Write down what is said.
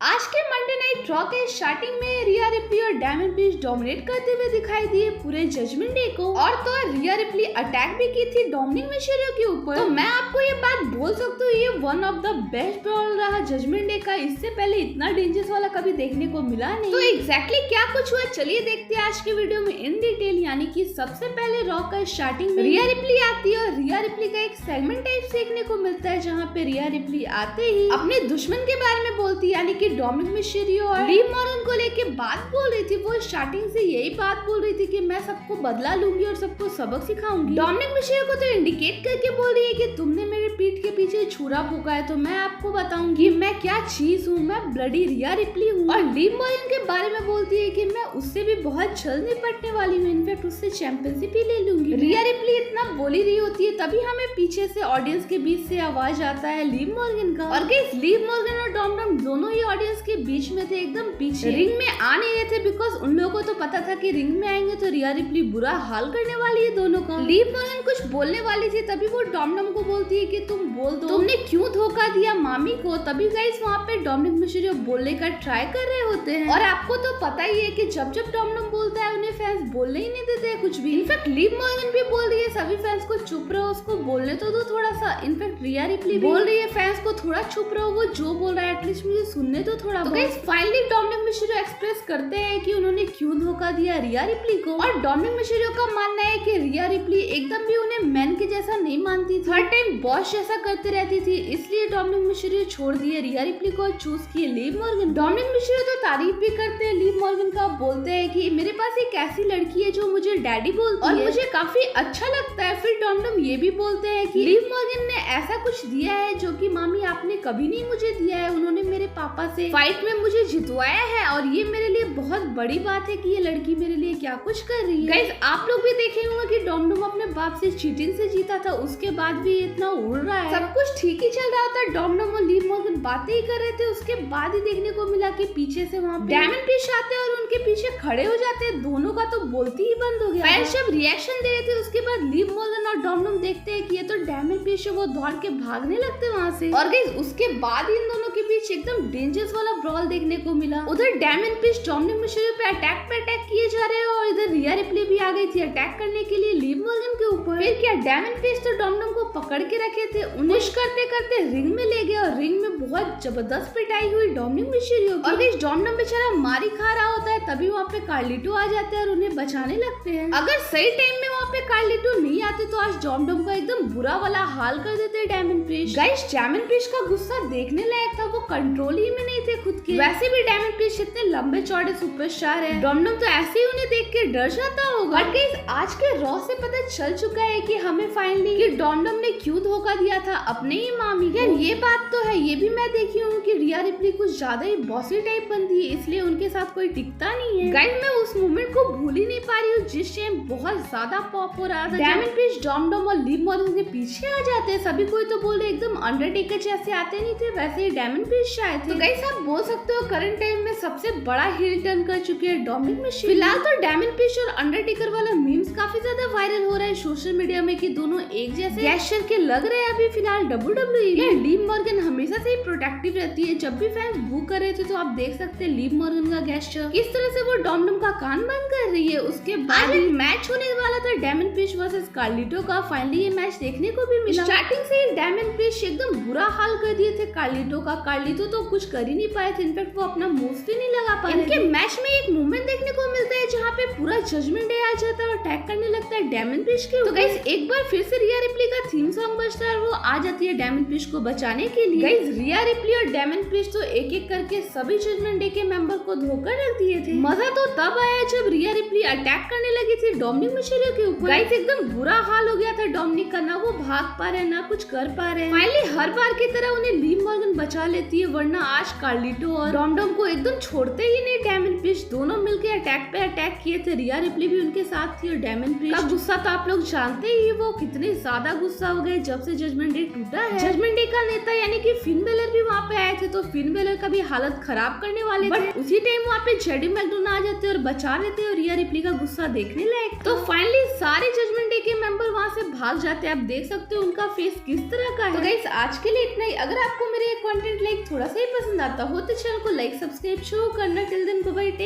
आज के Monday night raw के स्टार्टिंग में रिया रिप्ली और डायमंड प्रिंस डोमिनेट करते हुए दिखाई दिए पूरे जजमेंट डे को। और तो रिया रिप्ली अटैक भी की थी डोमिनिक मिशेरियो के ऊपर। तो मैं आपको ये बात बोल सकती हूँ, ये one of the best brawl रहा जजमेंट डे का। इससे पहले इतना डेंजरस वाला कभी देखने को मिला नहीं। तो एग्जैक्टली क्या कुछ हुआ, चलिए देखते हैं आज के वीडियो में इन डिटेल। यानी कि सबसे पहले रॉ का स्टार्टिंग में रिया रिप्ली आती है और रिया रिप्ली का एक सेगमेंट टाइप देखने को मिलता है, जहाँ पे रिया रिप्ली आते ही अपने दुश्मन के बारे में बोलती है, यानी कि डोमिनिक मिशेरियो और लिव मॉर्गन को लेके बात बोल रही थी। वो स्टार्टिंग से यही बात बोल रही थी कि मैं सबको बदला लूंगी और सबको सबक सिखाऊंगी। डोमिनिक मिशेरियो को तो इंडिकेट करके बोल रही है कि तुमने मेरे पीठ के पीछे छुरा फूका है, तो मैं आपको बताऊंगी मैं क्या चीज हूँ, मैं ब्लडी रिया रिप्ली हूँ। और लिव मॉर्गन के बारे में बोलती है कि मैं उससे भी बहुत जल्द निपटने वाली हूँ, इनफैक्ट उससे चैंपियनशिप ही ले लूंगी। रिया रिप्ली इतना बोली रही होती है, तभी हमें पीछे से ऑडियंस के बीच से आवाज आता है लिव मॉर्गन का। और लिव मॉर्गन और डॉम दोनों ही ऑडियंस के बीच में थे, एकदम पीछे रिंग में आ नहीं रहे थे, बिकॉज उन लोगों को तो पता था कि रिंग में आएंगे तो रिया रिप्ली बुरा हाल करने वाली है दोनों का। लिव मॉर्गन कुछ बोलने वाली थी, तभी वो डॉम को बोलती है कि तुम बोल दो, तुमने क्यों धोखा दिया मामी को। तभी गाइस वहाँ पे डोमिनिक मिशेरियो बोलने का ट्राई कर रहे होते हैं। और आपको तो पता ही है कि जब जब डॉम बोलता है उन्हें फैंस बोलने ही नहीं देते हैं कुछ भी। इनफैक्ट लिव मॉर्गन भी बोल रही है सभी फैंस को चुप रहो, उसको बोलने तो दो थोड़ा सा। इनफैक्ट रिया रिप्ली बोल रही है फैंस को थोड़ा चुप रहो, वो जो बोल रहा है एटलीस्ट मुझे सुनने तो थोड़ा। तो guys finally Dominik Mysterio express करते हैं कि उन्होंने क्यों धोखा दिया रिया रिप्ली को। और डोमिनिक मिशेरियो का मानना है कि रिया रिप्ली एकदम भी उन्हें मैन के जैसा नहीं मानती थी, हर टाइम बॉस जैसा करती रहती थी, इसलिए डोमिनिक मिशेरियो छोड़ दिए रिया रिप्ली को और चूज किए लिव मॉर्गन। डोमिनिक मिशेरियो तो तारीफ भी करते हैं लिव मॉर्गन का, बोलते हैं कि मेरे पास एक ऐसी लड़की है जो मुझे डैडी बोलती है और मुझे काफी अच्छा लगता है। फिर डोमिनिक ये भी बोलते हैं कि लिव मॉर्गन ने ऐसा कुछ दिया है जो कि मामी आपने कभी नहीं मुझे दिया है, उन्होंने मेरे पापा से फाइट में मुझे जितवाया है और ये मेरे लिए बहुत बड़ी बात है कि ये लड़की मेरे लिए क्या कुछ कर रही है। गाइस आप लोग भी देखे होंगे कि डोम अपने बाप से चीटिंग से जीता था, उसके बाद भी इतना उड़ रहा है, सब कुछ ठीक ही चल रहा था। डोम और लिव मॉर्गन बातें ही कर रहे थे, उसके बाद ही देखने को मिला कि पीछे से वहाँ डायमंड प्रिंस आते हैं और उनके पीछे खड़े हो जाते हैं। दोनों का तो बोलती ही बंद हो गया। फैंस जब रिएक्शन दे रहे थे उसके बाद लिव मॉर्गन और डोम देखते हैं कि ये तो डायमंड प्रिंस है, वो दौड़ के भागने लगते वहाँ से। और गाइस उसके बाद इन दोनों के बीच एकदम डेंजरस वाला ब्रॉल देखने को मिला। उधर डायमंड प्रिंस डोमिनिक मिशेरियो पे अटैक किए जा रहे हैं और इधर रिया रिप्ली भी आ गई थी अटैक करने के लिए लिव मॉर्गन के ऊपर। फिर क्या डायमंड प्रिंस तो डोमिनिक को पकड़ के रखे थे, उन्हें करते करते रिंग में ले गए और रिंग में बहुत जबरदस्त पिटाई हुई डोमिनिक मिशेरियो की। और गाइस डोमिनिक बेचारा मारी खा रहा होता है, तभी वहाँ पे कार्लिटो आ जाते हैं और उन्हें बचाने लगते हैं। अगर सही टाइम में वहाँ पे कार्लिटो नहीं आते तो आज डोम का एकदम बुरा वाला हाल कर देते diamond Prince. Guys diamond Prince का गुस्सा देखने लायक था, वो कंट्रोल ही में नहीं थे खुद के। वैसे भी डायमंड प्रिंस इतने लंबे चौड़े सुपरस्टार है, डोम तो ऐसे ही उन्हें देख के डर जाता होगा। बट गाइस आज के रॉ से पता चल चुका है कि हमें फाइनली कि डोम ने क्यों धोखा दिया था अपने ही मामी को। ये बात तो है, ये भी मैं देखी हूँ कि रिया रिप्ली कुछ ज्यादा ही बॉसी टाइप बनती है, इसलिए उनके साथ कोई टिकता नहीं है। गाइस मैं उस मोमेंट को भूल ही नहीं पा रही हूँ जिस टाइम बहुत ज्यादा पॉप हो रहा था। डायमंड प्रिंस डोम और लिव मॉर्गन के पीछे आ जाते हैं, सभी कोई तो बोल रहे एकदम अंडरटेकर जैसे आते नहीं थे, वैसे ही डायमंड प्रिंस आए थे। तो गाइस आप बोल सकते हो करंट टाइम में सबसे बड़ा हिल टर्न कर चुके हैं डोमिनिक मिशेरियो। फिलहाल तो डायमंड प्रिंस और अंडरटेकर वाला मीम्स काफी ज्यादा वायरल हो रहा है सोशल मीडिया में कि दोनों एक जैसे गेस्चर के लग रहे हैं अभी फिलहाल WWE में। लिव मॉर्गन हमेशा से ही प्रोटेक्टिव रहती है, जब भी फैंस बू कर रहे थे तो आप देख सकते हैं लिव मॉर्गन का गेस्चर किस तरह से वो डोम का कान बंद कर रही है। उसके बाद मैच होने वाला था डायमंड प्रिंस वर्सेस कार्लिटो का, फाइनली ये मैच देखने को भी मिला। स्टार्टिंग से ही डायमंड प्रिंस एकदम बुरा हाल कर दिए थे कार्लिटो का, कार्लिटो तो कुछ कर ही नहीं पाए थे, इनफैक्ट वो अपना मूव्स भी नहीं लगा पाए। इनके मैच में एक मूवमेंट देखने को मिलता है जहाँ पे पूरा जजमेंट डे आ जाता है और अटैक करने लगता है डायमंड प्रिंस के ऊपर। तो गाइस एक बार फिर से रिया रिप्ली का थीम सॉन्ग बजता है और वो आ जाती है डायमंड प्रिंस को बचाने के लिए। गाइस रिया रिप्ली और डायमंड प्रिंस तो एक एक करके सभी जजमेंट डे के मेंबर को धोकर रख दिए थे। मजा तो तब आया जब रिया रिप्ली अटैक करने लगी थी डोमिनिक मिशेरियो के ऊपर। गाइस एकदम बुरा हाल हो गया था डोमिनिक का, ना वो भाग पा रहे ना कुछ कर पा रहे। फाइनली हर बार की तरह उन्हें लिव मॉर्गन बचा लेती है, वरना आज कार्लिटो और डोम को एकदम छोड़ते ही नहीं डायमंड प्रिंस। दोनों मिलकर अटैक पे अटैक किए थे, रिया रिप्ली भी उनके साथ थी और डायमंड प्रिंस का गुस्सा तो आप लोग जानते ही वो कितने ज्यादा गुस्सा हो गए जब से जजमेंट डे टूटा है। जजमेंट डे का नेता यानी कि फिन बेलर भी वहाँ पे आए थे, तो फिन बेलर का भी हालत खराब करने वाले थे, बट उसी टाइम वहाँ पे जेडी मैकडोना आ जाते और बचा लेते और रिया रिप्ली का गुस्सा देखने लायक। तो फाइनली सारे जजमेंट डे एक मेंबर वहाँ से भाग जाते हैं। आप देख सकते हो उनका फेस किस तरह का है। तो गाइस आज के लिए इतना ही। अगर आपको मेरे कंटेंट लाइक थोड़ा सा ही पसंद आता हो तो चैनल को लाइक सब्सक्राइब शो करना। Till then bye bye.